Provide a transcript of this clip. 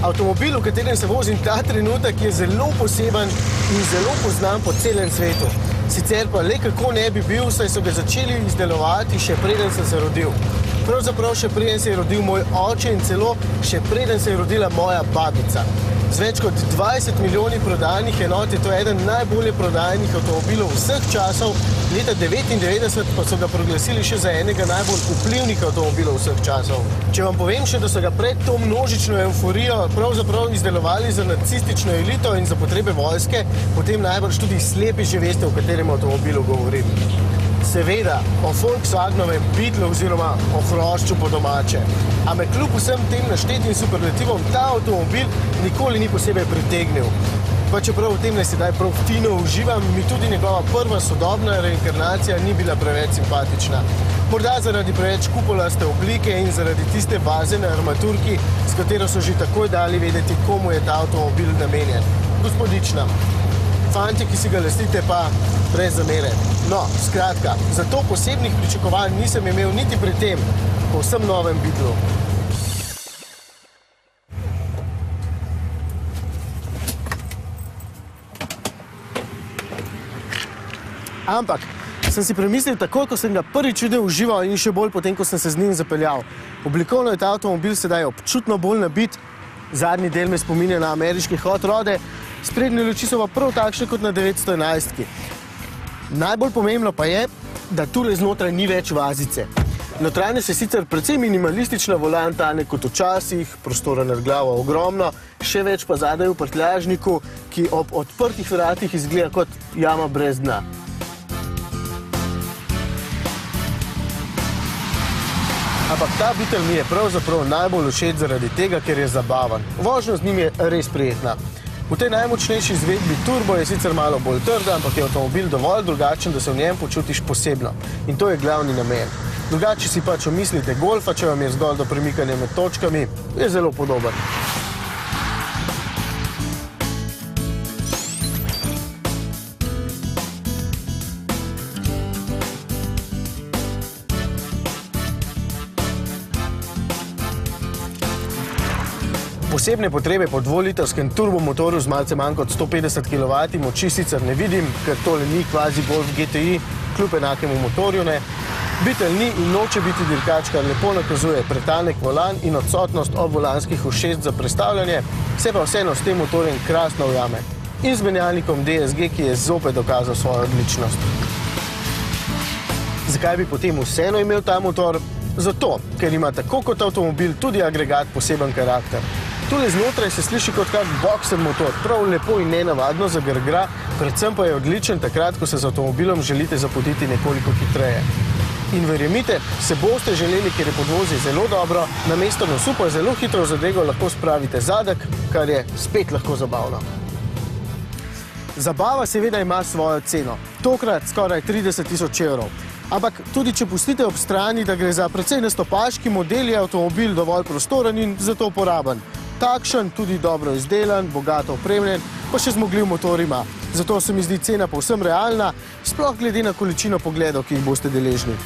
Avtomobil, v katerem se vozim ta trenutek, je zelo poseben in zelo poznan po celem svetu. Sicer pa le kako ne bi bil, saj so ga začeli izdelovati še preden sem se rodil. Pravzaprav še preden se je rodil moj oče in celo še preden se je rodila moja babica. Z več kot 20 milijoni prodanih enot je to eden najbolje prodajenih avtomobilov vseh časov. Leta 1999 pa so ga proglasili še za enega najbolj vplivnih avtomobilov vseh časov. Če vam povem še, da so ga pred to množično euforijo pravzaprav izdelovali za nacistično elito in za potrebe vojske, potem najbrž tudi slepi že veste, o katerem avtomobilu govorim. Seveda, o Volkswagenovem Beetlu oziroma o hrošču po domače. A me kljub vsem tem naštetim superlativom ta avtomobil nikoli ni posebej pritegnil. Pa čeprav v tem ne sedaj prav fino uživam, mi tudi njegova prva sodobna reinkarnacija ni bila preveč simpatična. Morda zaradi preveč kupolaste oblike in zaradi tiste baze na armaturki, s katero so že takoj dali vedeti, komu je ta avtomobil namenjen. Gospodična. Fanti, ki si ga lastite, pa brez zamere. No, skratka, zato posebnih pričakovanj nisem imel niti pri tem povsem novem Beetlu. Ampak sem si premislil takoj, ko sem ga prvič videl užival in še bolj potem, ko sem se z njim zapeljal. Oblikovno je ta avtomobil sedaj občutno bolj nabit. Zadnji del me spominja na ameriške hot rode, sprednje luči so pa prav takšne kot na 911-ki. Najbolj pomembno pa je, da tule znotraj ni več vazice. Notranjost je sicer precej minimalistična, volan tane kot včasih, prostora nad glavo ogromno, še več pa zadaj v prtljažniku, ki ob odprtih vratih izgleda kot jama brez dna. Ampak ta Beetle mi je pravzaprav najbolj všeč zaradi tega, ker je zabaven. Vožnja z njim je res prijetna. V tej najmočnejši izvedbi turbo je sicer malo bolj trda, ampak je avtomobil dovolj drugačen, da se v njem počutiš posebno. In to je glavni namen. Drugače si pač omislite golfa, če vam je zgolj do premikanja med točkami, je zelo podoben. Posebne potrebe po 2-litrskem turbomotorju z malce manj kot 150 kW moči sicer ne vidim, ker tole ni kvazi Golf GTI, kljub enakemu motorju ne. Beetle ni in noče biti dirkač, kar lepo nakazuje pretanek volan in odsotnost obvolanskih ušes za prestavljanje, se pa vseeno s tem motorjem krasno ujame. In z menjalnikom DSG, ki je zopet dokazal svojo odličnost. Zakaj bi potem vseeno imel ta motor? Zato, ker ima tako kot avtomobil tudi agregat poseben karakter. Tule znotraj se sliši kot kak boxer motor, prav lepo in nenavadno zagrgra, predvsem pa je odličen takrat, ko se z avtomobilom želite zapoditi nekoliko hitreje. In verjemite, se boste želeli, ker je podvozje zelo dobro, namesto nosu pa zelo hitro v zadrego lahko spravite zadek, kar je spet lahko zabavno. Zabava seveda ima svojo ceno, tokrat skoraj 30 000 evrov. Ampak tudi če pustite ob strani, da gre za precej nastopaški model, je avtomobil dovolj prostoren in zato uporaben. Takšen, tudi dobro izdelan, bogato opremljen, pa še zmogljiv motor ima. Zato se mi zdi cena povsem realna, sploh glede na količino pogledov, ki jih boste deležni.